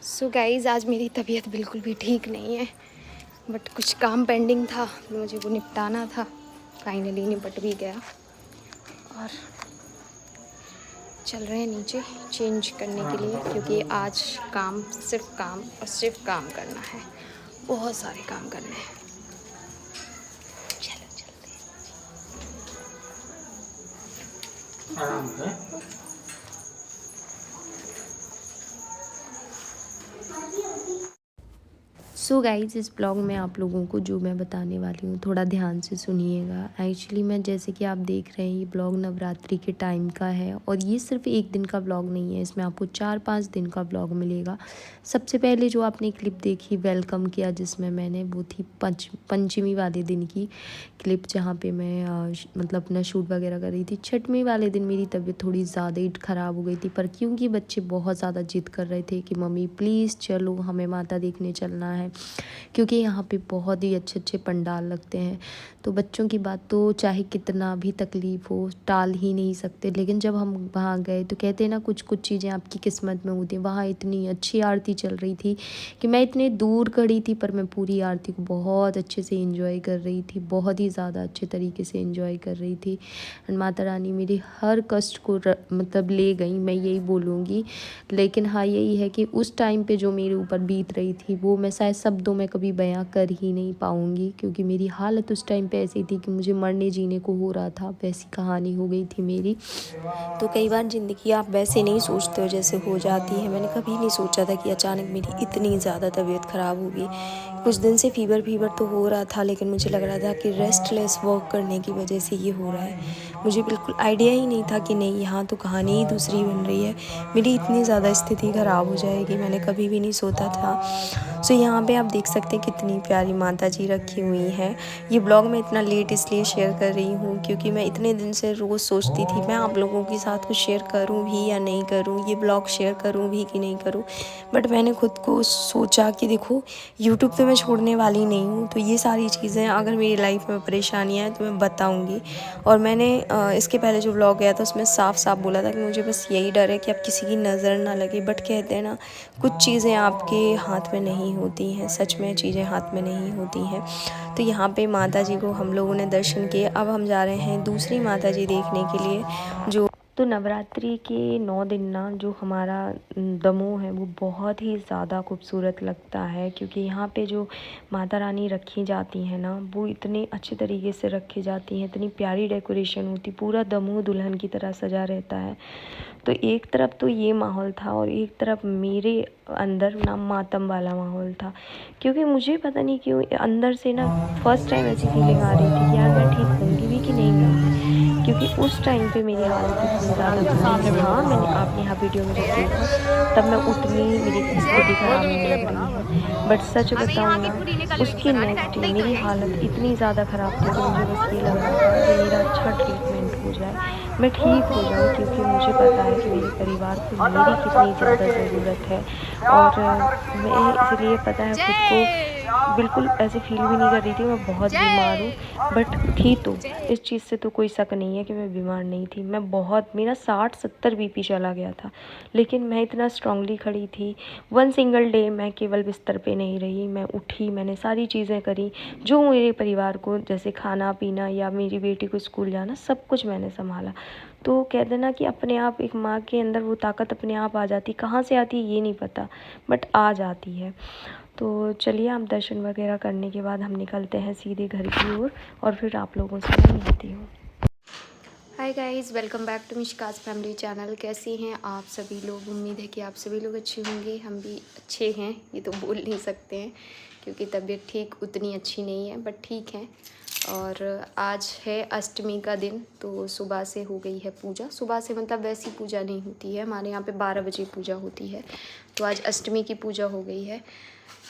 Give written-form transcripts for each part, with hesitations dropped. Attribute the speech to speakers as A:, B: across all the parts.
A: So guys आज मेरी तबीयत बिल्कुल भी ठीक नहीं है, बट कुछ काम पेंडिंग था, मुझे वो निपटाना था। फाइनली निपट भी गया और चल रहे हैं नीचे चेंज करने के लिए, क्योंकि आज काम सिर्फ काम और सिर्फ काम करना है। बहुत सारे काम करने हैं। चलो चलते हैं। सो गाइज़ इस ब्लॉग में आप लोगों को जो मैं बताने वाली हूँ थोड़ा ध्यान से सुनिएगा। एक्चुअली मैं जैसे कि आप देख रहे हैं ये ब्लॉग नवरात्रि के टाइम का है और ये सिर्फ एक दिन का ब्लॉग नहीं है, इसमें आपको 4-5 दिन का ब्लॉग मिलेगा। सबसे पहले जो आपने क्लिप देखी वेलकम किया जिसमें मैंने, वो थी पंचमी वाले दिन की क्लिप, जहाँ पे मैं मतलब अपना शूट वगैरह कर रही थी। छठवीं वाले दिन मेरी तबीयत थोड़ी ज़्यादा ही ख़राब हो गई थी, पर क्योंकि बच्चे बहुत ज़्यादा जिद कर रहे थे कि मम्मी प्लीज़ चलो हमें माता देखने चलना है, क्योंकि यहाँ पे बहुत ही अच्छे अच्छे पंडाल लगते हैं। तो बच्चों की बात तो चाहे कितना भी तकलीफ़ हो टाल ही नहीं सकते। लेकिन जब हम वहाँ गए तो कहते हैं ना कुछ कुछ चीज़ें आपकी किस्मत में होती हैं। वहाँ इतनी अच्छी आरती चल रही थी कि मैं इतने दूर खड़ी थी पर मैं पूरी आरती को बहुत अच्छे से एंजॉय कर रही थी, बहुत ही ज़्यादा अच्छे तरीके से एंजॉय कर रही थी। एंड माता रानी मेरी हर कष्ट को मतलब ले गई, मैं यही बोलूँगी। लेकिन हाँ यही है कि उस टाइम पे जो मेरे ऊपर बीत रही थी वो मैं शायद शब्दों में कभी बयां कर ही नहीं पाऊँगी, क्योंकि मेरी हालत उस टाइम पे ऐसी थी कि मुझे मरने जीने को हो रहा था, वैसी कहानी हो गई थी मेरी। तो कई बार ज़िंदगी आप वैसे नहीं सोचते हो जैसे हो जाती है। मैंने कभी नहीं सोचा था कि अचानक मेरी इतनी ज़्यादा तबीयत ख़राब होगी। कुछ दिन से फीवर तो हो रहा था, लेकिन मुझे लग रहा था कि रेस्टलेस वर्क करने की वजह से ये हो रहा है। मुझे बिल्कुल आइडिया ही नहीं था कि नहीं, यहाँ तो कहानी ही दूसरी बन रही है, मेरी इतनी ज़्यादा स्थिति ख़राब हो जाएगी, मैंने कभी भी नहीं सोचा था। सो यहाँ पे आप देख सकते हैं कितनी प्यारी माता जी रखी हुई हैं। ये ब्लॉग मैं इतना लेट इसलिए शेयर कर रही हूँ क्योंकि मैं इतने दिन से रोज़ सोचती थी मैं आप लोगों के साथ कुछ शेयर करूँ भी या नहीं करूँ, ये ब्लॉग शेयर करूँ भी कि नहीं करूँ। बट मैंने खुद को सोचा कि देखो यूट्यूब तो मैं छोड़ने वाली नहीं हूँ, तो ये सारी चीज़ें अगर मेरी लाइफ में परेशानियाँ हैं तो मैं बताऊँगी। और मैंने इसके पहले जो ब्लॉग गया था उसमें साफ साफ बोला था कि मुझे बस यही डर है कि अब किसी की नज़र ना लगे। बट कहते हैं ना कुछ चीज़ें आपके हाथ में नहीं होती हैं, सच में चीज़ें हाथ में नहीं होती हैं। तो यहाँ पे माता जी को हम लोगों ने दर्शन किए। अब हम जा रहे हैं दूसरी माता जी देखने के लिए, जो तो नवरात्रि के 9 दिन ना जो हमारा दमोह है वो बहुत ही ज़्यादा खूबसूरत लगता है, क्योंकि यहाँ पे जो माता रानी रखी जाती हैं ना वो इतने अच्छे तरीके से रखी जाती हैं, इतनी प्यारी डेकोरेशन होती, पूरा दमोह दुल्हन की तरह सजा रहता है। तो एक तरफ तो ये माहौल था और एक तरफ मेरे अंदर ना मातम वाला माहौल था, क्योंकि मुझे पता नहीं क्यों अंदर से ना फर्स्ट टाइम ऐसी फीलिंग आ रही थी कि यार मैं ठीक होंगी भी कि नहीं होंगी, क्योंकि उस टाइम पे मेरी हालत इतनी ज़्यादा ख़राब थी। हाँ मैंने आपने यहाँ वीडियो में जब देखा तब मैं उतनी मेरी स्थिति ख़राब नहीं लग रही है, बट सच बताऊँ ना उसके नेक्स्ट डे मेरी हालत इतनी ज़्यादा ख़राब थी कि मुझे बस ये लग रहा था कि मेरा अच्छा ट्रीटमेंट हो जाए, मैं ठीक हो जाऊँ, क्योंकि मुझे पता है कि मेरे परिवार को मेरी कितनी ज़्यादा ज़रूरत है। और मैं इसलिए पता है खुद को बिल्कुल ऐसे फील भी नहीं कर रही थी मैं बहुत बीमार हूँ, बट थी तो इस चीज़ से तो कोई शक नहीं है कि मैं बीमार नहीं थी। मैं बहुत, मेरा 60-70 बीपी चला गया था, लेकिन मैं इतना स्ट्रांगली खड़ी थी। वन सिंगल डे मैं केवल बिस्तर पे नहीं रही, मैं उठी, मैंने सारी चीज़ें करी जो मेरे परिवार को, जैसे खाना पीना या मेरी बेटी को स्कूल जाना, सब कुछ मैंने संभाला। तो कहते ना कि अपने आप एक माँ के अंदर वो ताकत अपने आप आ जाती, कहाँ से आती है ये नहीं पता, बट आ जाती है। तो चलिए आप दर्शन वगैरह करने के बाद हम निकलते हैं सीधे घर की ओर और फिर आप लोगों से मैं मिलती हूँ। Hi guys, welcome back to Mishka's family channel. कैसी हैं आप सभी लोग? उम्मीद है कि आप सभी लोग अच्छे होंगे। हम भी अच्छे हैं, ये तो बोल नहीं सकते हैं क्योंकि तबीयत ठीक उतनी अच्छी नहीं है, बट ठीक है। और आज है अष्टमी का दिन, तो सुबह से हो गई है पूजा। सुबह से मतलब वैसी पूजा नहीं होती है, हमारे यहाँ पे 12 बजे पूजा होती है, तो आज अष्टमी की पूजा हो गई है।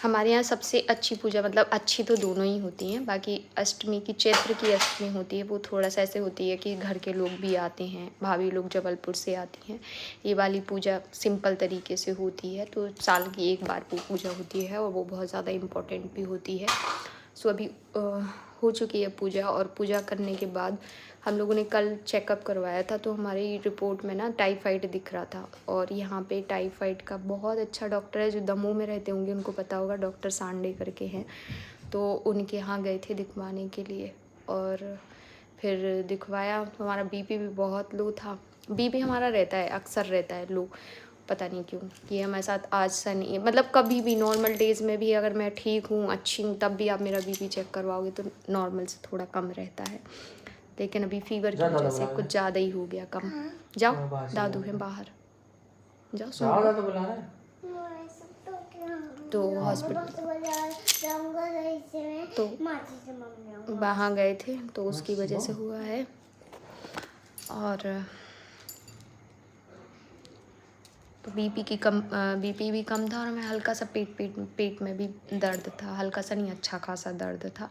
A: हमारे यहाँ सबसे अच्छी पूजा, मतलब अच्छी तो दोनों ही होती हैं, बाकी अष्टमी की, चैत्र की अष्टमी होती है वो थोड़ा सा ऐसे होती है कि घर के लोग भी आते हैं, भाभी लोग जबलपुर से आती हैं। ये वाली पूजा सिंपल तरीके से होती है, तो साल की एक बार वो पूजा होती है और वो बहुत ज़्यादा इम्पोर्टेंट भी होती है। सो अभी हो चुकी है पूजा, और पूजा करने के बाद हम लोगों ने कल चेकअप करवाया था, तो हमारी रिपोर्ट में ना टाइफाइड दिख रहा था। और यहाँ पे टाइफाइड का बहुत अच्छा डॉक्टर है, जो दमोह में रहते होंगे उनको पता होगा, डॉक्टर सांडे करके हैं। तो उनके यहाँ गए थे दिखवाने के लिए, और फिर दिखवाया। हमारा बीपी भी बहुत लो था। बीपी हमारा रहता है, अक्सर रहता है लो, पता नहीं क्यों। ये हमारे साथ आज से नहीं है, मतलब कभी भी नॉर्मल डेज़ में भी अगर मैं ठीक हूँ, अच्छी हूँ, तब भी आप मेरा बीपी चेक करवाओगे तो नॉर्मल से थोड़ा कम रहता है। लेकिन अभी फीवर की वजह से कुछ ज़्यादा ही हो गया कम। जाओ, दादू हैं बाहर, जाओ सुनो। तो हॉस्पिटल तो वहाँ गए थे, तो उसकी वजह से हुआ है। और तो बीपी भी कम था, और मैं हल्का सा पेट में भी दर्द था, हल्का सा नहीं, अच्छा खासा दर्द था।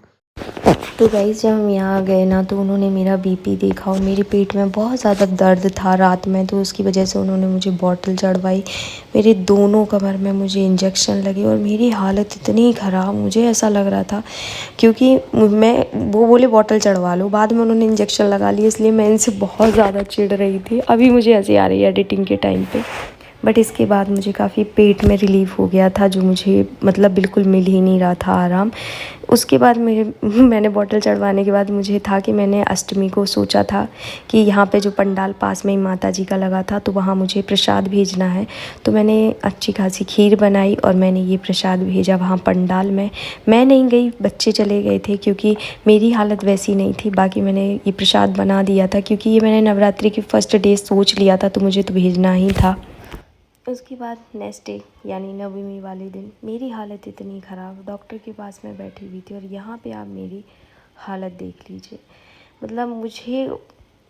A: तो गाइस जब हम यहाँ गए ना, तो उन्होंने मेरा बीपी देखा, और मेरे पेट में बहुत ज़्यादा दर्द था रात में, तो उसकी वजह से उन्होंने मुझे बॉटल चढ़वाई। मेरे दोनों कमर में मुझे इंजेक्शन लगे, और मेरी हालत इतनी ख़राब, मुझे ऐसा लग रहा था, क्योंकि वो बोले बॉटल चढ़वा लो, बाद में उन्होंने इंजेक्शन लगा लिया, इसलिए मैं इनसे बहुत ज़्यादा चिढ़ रही थी। अभी मुझे हंसी आ रही है एडिटिंग के टाइम पर। बट इसके बाद मुझे काफ़ी पेट में रिलीफ़ हो गया था, जो मुझे मतलब बिल्कुल मिल ही नहीं रहा था आराम। उसके बाद मैंने बॉटल चढ़वाने के बाद मुझे था कि मैंने अष्टमी को सोचा था कि यहाँ पे जो पंडाल पास में ही माता जी का लगा था, तो वहाँ मुझे प्रसाद भेजना है। तो मैंने अच्छी खासी खीर बनाई, और मैंने ये प्रसाद भेजा वहाँ पंडाल में। मैं नहीं गई, बच्चे चले गए थे, क्योंकि मेरी हालत वैसी नहीं थी। बाकी मैंने ये प्रसाद बना दिया था, क्योंकि ये मैंने नवरात्रि के फर्स्ट डे सोच लिया था, तो मुझे तो भेजना ही था। उसके बाद नेक्स्ट डे यानी नवमी वाले दिन मेरी हालत इतनी ख़राब, डॉक्टर के पास मैं बैठी हुई थी, और यहाँ पे आप मेरी हालत देख लीजिए। मतलब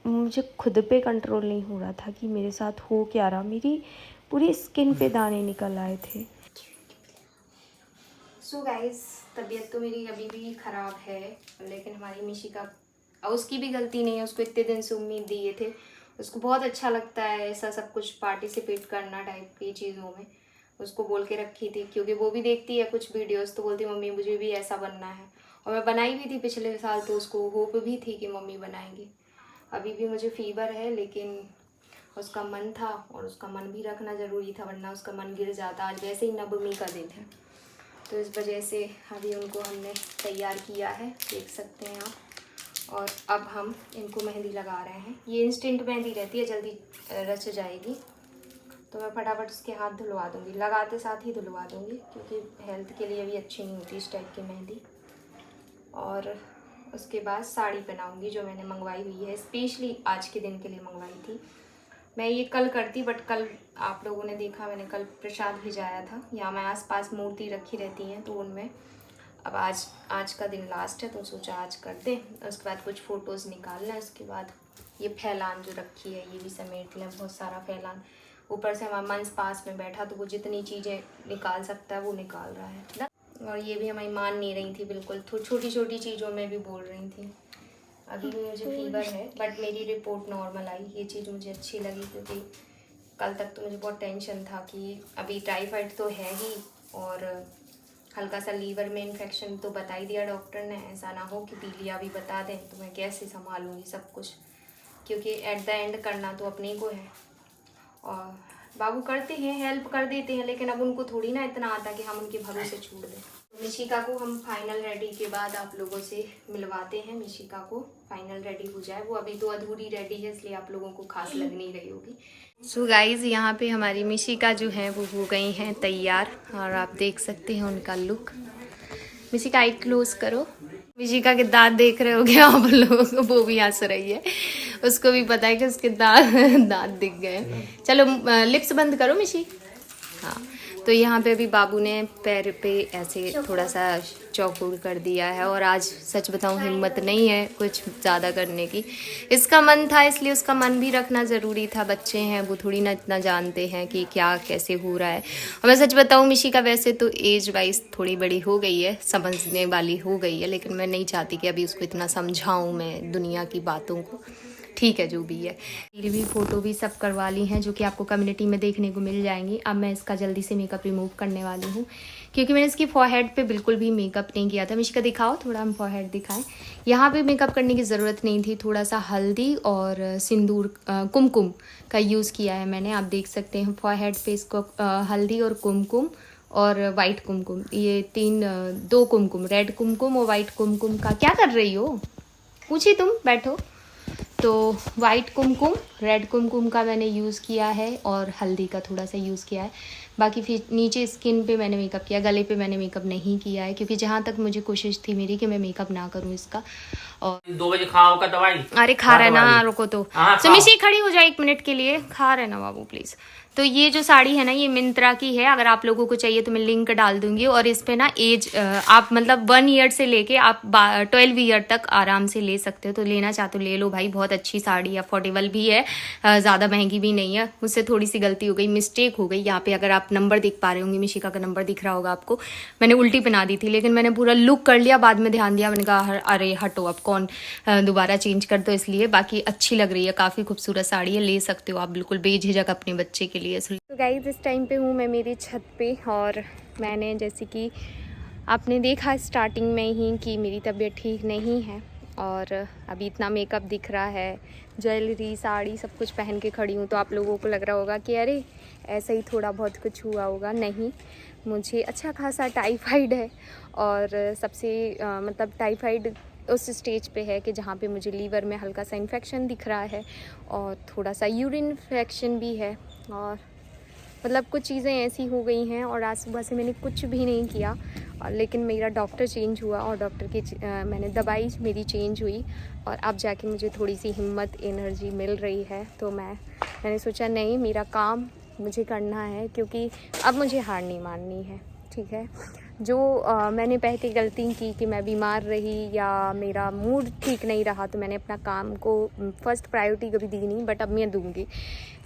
A: मुझे खुद पे कंट्रोल नहीं हो रहा था कि मेरे साथ हो क्या रहा। मेरी पूरी स्किन पे दाने निकल आए थे। सो गाइस, तबीयत तो मेरी अभी भी ख़राब है, लेकिन हमारी मिशिका, उसकी भी गलती नहीं है, उसको इतने दिन से उम्मीद दिए थे। उसको बहुत अच्छा लगता है ऐसा सब कुछ पार्टिसिपेट करना टाइप की चीज़ों में। उसको बोल के रखी थी, क्योंकि वो भी देखती है कुछ वीडियोस, तो बोलती मम्मी मुझे भी ऐसा बनना है। और मैं बनाई भी थी पिछले साल, तो उसको होप भी थी कि मम्मी बनाएंगी। अभी भी मुझे फीवर है, लेकिन उसका मन था, और उसका मन भी रखना ज़रूरी था, वरना उसका मन गिर जाता। आज वैसे ही नवमी का दिन है, तो इस वजह से अभी उनको हमने तैयार किया है, देख सकते हैं आप। और अब हम इनको मेहंदी लगा रहे हैं। ये इंस्टेंट मेहंदी रहती है, जल्दी रच जाएगी, तो मैं फटाफट उसके हाथ धुलवा दूँगी, लगाते साथ ही धुलवा दूँगी, क्योंकि हेल्थ के लिए भी अच्छी नहीं होती इस टाइप की मेहंदी। और उसके बाद साड़ी पहनाऊँगी, जो मैंने मंगवाई हुई है, स्पेशली आज के दिन के लिए मंगवाई थी। मैं ये कल करती, बट कल आप लोगों ने देखा मैंने कल प्रसाद भिजाया था। यहाँ मैं आसपास मूर्ति रखी रहती हैं, तो उनमें अब आज का दिन लास्ट है, तो सोचा आज कर दें। उसके बाद कुछ फ़ोटोज़ निकालना है। उसके बाद ये फैलान जो रखी है, ये भी समेट लें, बहुत सारा फैलान। ऊपर से हमारा मंच पास में बैठा, तो वो जितनी चीज़ें निकाल सकता है वो निकाल रहा है ना। और ये भी हमारी मान नहीं रही थी बिल्कुल, छोटी छोटी चीज़ों में भी बोल रही थी। अभी भी मुझे फीवर है, बट मेरी रिपोर्ट नॉर्मल आई, ये चीज़ मुझे अच्छी लगी, क्योंकि कल तक तो मुझे बहुत टेंशन था कि अभी टाइफाइड तो है ही, और हल्का सा लीवर में इन्फेक्शन तो बता ही दिया डॉक्टर ने। ऐसा ना हो कि पीलिया भी बता दें, तो मैं कैसे संभालूंगी सब कुछ, क्योंकि एट द एंड करना तो अपने को है। और बाबू करते हैं, हेल्प कर देते हैं, लेकिन अब उनको थोड़ी ना इतना आता कि हम उनके भरोसे छोड़ दें। मिशिका को हम फाइनल रेडी के बाद आप लोगों से मिलवाते हैं। मिशिका को फाइनल रेडी हो जाए, वो अभी तो अधूरी रेडी है, इसलिए आप लोगों को खास लग नहीं रही होगी। सो गाइज, यहाँ पे हमारी मिशिका जो है वो हो गई हैं तैयार, और आप देख सकते हैं उनका लुक। मिशिका आई क्लोज करो। मिशिका के दांत देख रहे हो क्या आप लोग, वो भी हंस रही है, उसको भी पता है कि उसके दांत दिख गए। चलो लिप्स बंद करो मिशी। हाँ, तो यहाँ पे अभी बाबू ने पैर पे ऐसे थोड़ा सा चौकोर कर दिया है, और आज सच बताऊँ हिम्मत नहीं है कुछ ज़्यादा करने की। इसका मन था, इसलिए उसका मन भी रखना ज़रूरी था। बच्चे हैं, वो थोड़ी ना इतना जानते हैं कि क्या कैसे हो रहा है। और मैं सच बताऊँ, मिशिका वैसे तो एज वाइज थोड़ी बड़ी हो गई है, समझने वाली हो गई है, लेकिन मैं नहीं चाहती कि अभी उसको इतना समझाऊँ मैं दुनिया की बातों को। ठीक है जो भी है। मेरी भी फ़ोटो भी सब करवा ली हैं जो कि आपको कम्युनिटी में देखने को मिल जाएंगी। अब मैं इसका जल्दी से मेकअप रिमूव करने वाली हूँ क्योंकि मैंने इसकी फॉरहेड पे बिल्कुल भी मेकअप नहीं किया था। मिशिका दिखाओ थोड़ा, हम फॉरहेड दिखाएं। यहाँ पे मेकअप करने की ज़रूरत नहीं थी, थोड़ा सा हल्दी और सिंदूर कुमकुम का यूज़ किया है मैंने। आप देख सकते हैं फॉरहेड पे इसको हल्दी और कुमकुम और वाइट कुमकुम, ये दो कुमकुम, रेड कुमकुम और वाइट कुमकुम का। क्या कर रही हो पूछी तुम, बैठो। तो वाइट कुमकुम, रेड कुमकुम का मैंने यूज़ किया है और हल्दी का थोड़ा सा यूज़ किया है। बाकी फिर नीचे स्किन पे मैंने मेकअप किया, गले पे मैंने मेकअप नहीं किया है क्योंकि जहाँ तक मुझे कोशिश थी मेरी कि मैं मेकअप ना करूँ इसका। और
B: 2 बजे खाओ का दवाई।
A: अरे खा रहा है ना, रुको तो। समीशी खड़ी हो जाए 1 मिनट के लिए, खा रहे ना बाबू प्लीज़। तो ये जो साड़ी है ना, ये मिंत्रा की है। अगर आप लोगों को चाहिए तो मैं लिंक डाल दूंगी। और इस पे ना एज आप मतलब 1 ईयर से लेके आप 12 ईयर तक आराम से ले सकते हो। तो लेना चाहते हो ले लो भाई, बहुत अच्छी साड़ी है, अफोर्डेबल भी है, ज़्यादा महंगी भी नहीं है। मुझसे थोड़ी सी गलती हो गई, मिस्टेक हो गई यहाँ पे। अगर आप नंबर देख पा रहे होंगे, मिशिका का नंबर दिख रहा होगा आपको, मैंने उल्टी पहना दी थी, लेकिन मैंने पूरा लुक कर लिया, बाद में ध्यान दिया, मैंने कहा अरे हटो अब कौन दोबारा चेंज कर दो। इसलिए बाकी अच्छी लग रही है, काफ़ी खूबसूरत साड़ी है, ले सकते हो आप बिल्कुल बेझिझक अपने बच्चे के लिए। तो गाइस इस टाइम पे हूँ मैं मेरी छत पे, और मैंने जैसे कि आपने देखा स्टार्टिंग में ही कि मेरी तबीयत ठीक नहीं है और अभी इतना मेकअप दिख रहा है, ज्वेलरी साड़ी सब कुछ पहन के खड़ी हूँ। तो आप लोगों को लग रहा होगा कि अरे ऐसा ही थोड़ा बहुत कुछ हुआ होगा। नहीं, मुझे अच्छा खासा टाइफाइड है, और सबसे मतलब टाइफाइड उस स्टेज पे है कि जहाँ पे मुझे लीवर में हल्का सा इन्फेक्शन दिख रहा है और थोड़ा सा यूरिन इन्फेक्शन भी है, और मतलब कुछ चीज़ें ऐसी हो गई हैं। और आज सुबह से मैंने कुछ भी नहीं किया, और लेकिन मेरा डॉक्टर चेंज हुआ और डॉक्टर की मैंने दवाई मेरी चेंज हुई, और अब जाके मुझे थोड़ी सी हिम्मत एनर्जी मिल रही है। तो मैंने सोचा नहीं, मेरा काम मुझे करना है, क्योंकि अब मुझे हार नहीं माननी है। ठीक है, जो मैंने पहले गलती की कि मैं बीमार रही या मेरा मूड ठीक नहीं रहा, तो मैंने अपना काम को फर्स्ट प्रायोरिटी कभी दी नहीं, बट अब मैं दूंगी।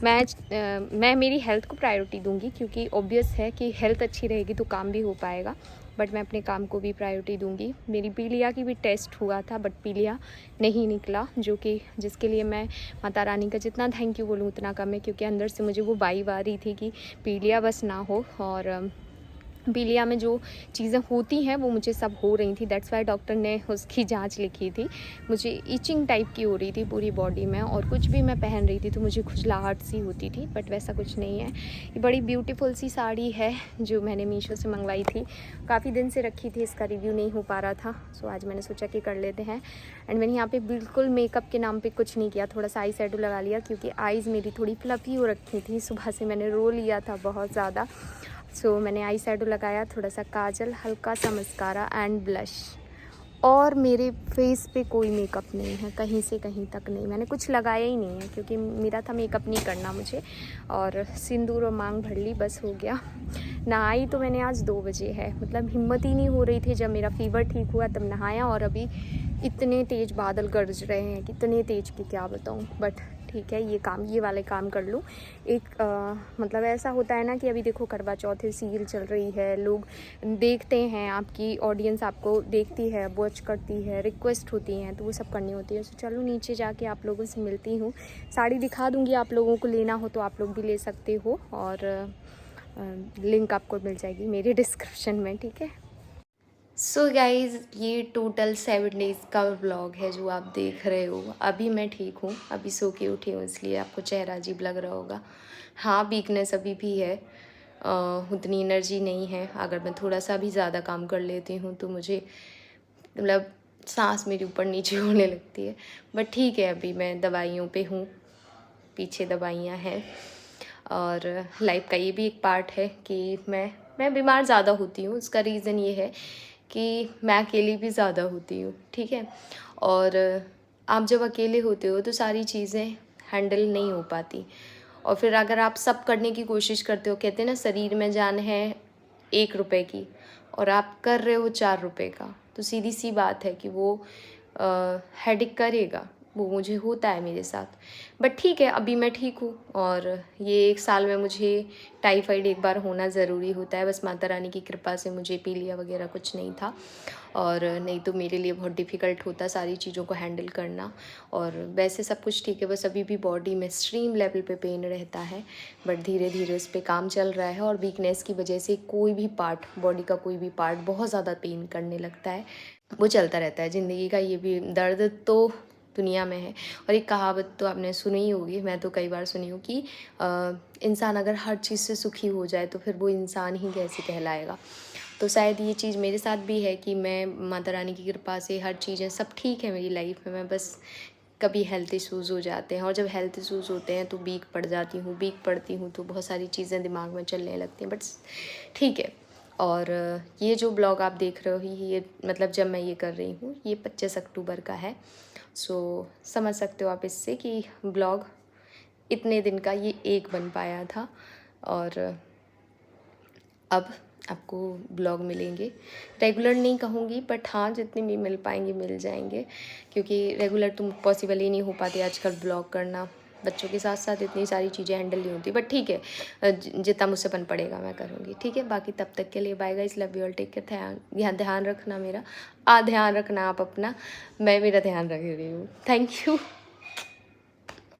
A: मैं मेरी हेल्थ को प्रायोरिटी दूंगी, क्योंकि ऑब्वियस है कि हेल्थ अच्छी रहेगी तो काम भी हो पाएगा, बट मैं अपने काम को भी प्रायोरिटी दूंगी। मेरी पीलिया की भी टेस्ट हुआ था, बट पीलिया नहीं निकला, जो कि जिसके लिए मैं माता रानी का जितना थैंक यू बोलूँ उतना कम है, क्योंकि अंदर से मुझे वो वाइब आ रही थी कि पीलिया बस ना हो। और पीलिया में जो चीज़ें होती हैं वो मुझे सब हो रही थी, दैट्स वाई डॉक्टर ने उसकी जांच लिखी थी। मुझे इचिंग टाइप की हो रही थी पूरी बॉडी में, और कुछ भी मैं पहन रही थी तो मुझे खुजलाहट सी होती थी, बट वैसा कुछ नहीं है। ये बड़ी ब्यूटीफुल सी साड़ी है जो मैंने मीशो से मंगवाई थी, काफ़ी दिन से रखी थी, इसका रिव्यू नहीं हो पा रहा था, सो आज मैंने सोचा कि कर लेते हैं। एंड मैंने यहाँ पर बिल्कुल मेकअप के नाम पर कुछ नहीं किया, थोड़ा सा आई शेडो लगा लिया, क्योंकि आईज़ मेरी थोड़ी फ्लफी हो रखी थी, सुबह से मैंने रो लिया था बहुत ज़्यादा। सो मैंने आई शेडो लगाया, थोड़ा सा काजल, हल्का सा मस्कारा एंड ब्लश, और मेरे फेस पे कोई मेकअप नहीं है, कहीं से कहीं तक नहीं, मैंने कुछ लगाया ही नहीं है, क्योंकि मेरा था मेकअप नहीं करना मुझे। और सिंदूर और मांग भर ली, बस हो गया। नहाई तो मैंने आज 2 बजे है, मतलब हिम्मत ही नहीं हो रही थी। जब मेरा फीवर ठीक हुआ तब नहाया, और अभी इतने तेज़ बादल गरज रहे हैं, कितने तेज़ कि क्या बताऊँ, बट ठीक है, ये वाले काम कर लूँ। एक मतलब ऐसा होता है ना कि अभी देखो करवा चौथ सीरियल चल रही है, लोग देखते हैं, आपकी ऑडियंस आपको देखती है, वॉच करती है, रिक्वेस्ट होती हैं, तो वो सब करनी होती है। तो चलो नीचे जाके आप लोगों से मिलती हूँ, साड़ी दिखा दूँगी, आप लोगों को लेना हो तो आप लोग भी ले सकते हो, और लिंक आपको मिल जाएगी मेरे डिस्क्रिप्शन में, ठीक है। सो गाइज़ ये टोटल 7 डेज़ का व्लॉग है जो आप देख रहे हो। अभी मैं ठीक हूँ, अभी सो के उठी हूँ, इसलिए आपको चेहरा अजीब लग रहा होगा। हाँ, वीकनेस अभी भी है, उतनी एनर्जी नहीं है। अगर मैं थोड़ा सा भी ज़्यादा काम कर लेती हूँ तो मुझे मतलब सांस मेरी ऊपर नीचे होने लगती है, बट ठीक है, अभी मैं दवाइयों पे हूँ, पीछे दवाइयाँ हैं। और लाइफ का ये भी एक पार्ट है कि मैं बीमार ज़्यादा होती हूँ। उसका रीज़न ये है कि मैं अकेली भी ज़्यादा होती हूँ, ठीक है। और आप जब अकेले होते हो तो सारी चीज़ें हैंडल नहीं हो पाती, और फिर अगर आप सब करने की कोशिश करते हो, कहते हैं ना शरीर में जान है 1 रुपए की और आप कर रहे हो 4 रुपए का, तो सीधी सी बात है कि वो हेडेक करेगा। वो मुझे होता है मेरे साथ। बट ठीक है, अभी मैं ठीक हूँ और ये 1 साल में मुझे टाइफाइड एक बार होना ज़रूरी होता है। बस माता रानी की कृपा से मुझे पीलिया वगैरह कुछ नहीं था, और नहीं तो मेरे लिए बहुत डिफ़िकल्ट होता सारी चीज़ों को हैंडल करना। और वैसे सब कुछ ठीक है, बस अभी भी बॉडी में एक्सट्रीम लेवल पे पेन रहता है, बट धीरे धीरे उस पर काम चल रहा है। और वीकनेस की वजह से कोई भी पार्ट, बॉडी का कोई भी पार्ट बहुत ज़्यादा पेन करने लगता है। वो चलता रहता है ज़िंदगी का, ये भी दर्द तो दुनिया में है। और एक कहावत तो आपने सुनी ही होगी, मैं तो कई बार सुनी हूँ कि इंसान अगर हर चीज़ से सुखी हो जाए तो फिर वो इंसान ही कैसे कहलाएगा। तो शायद ये चीज़ मेरे साथ भी है कि मैं माता रानी की कृपा से हर चीज़ें सब ठीक है मेरी लाइफ में। मैं बस कभी हेल्थ इश्यूज़ हो जाते हैं, और जब हेल्थ इश्यूज़ होते हैं तो वीक पड़ जाती हूँ, वीक पड़ती हूँ तो बहुत सारी चीज़ें दिमाग में चलने लगती हैं, बट ठीक है। और ये जो ब्लॉग आप देख रहे हो, ये मतलब जब मैं ये कर रही हूँ, ये 25 अक्टूबर का है। सो समझ सकते हो आप इससे कि ब्लॉग इतने दिन का ये एक बन पाया था। और अब आपको ब्लॉग मिलेंगे, रेगुलर नहीं कहूँगी बट हाँ जितने भी मिल पाएंगे मिल जाएंगे, क्योंकि रेगुलर तो पॉसिबल ही नहीं हो पाती आजकल ब्लॉग करना। बच्चों के साथ साथ इतनी सारी चीज़ें हैंडल नहीं होती, बट ठीक है, जितना मुझसे बन पड़ेगा मैं करूँगी। ठीक है, बाकी तब तक के लिए bye guys, love you all, take care, ध्यान रखना मेरा, ध्यान रखना आप अपना, मैं मेरा ध्यान रख रही हूँ। Thank you.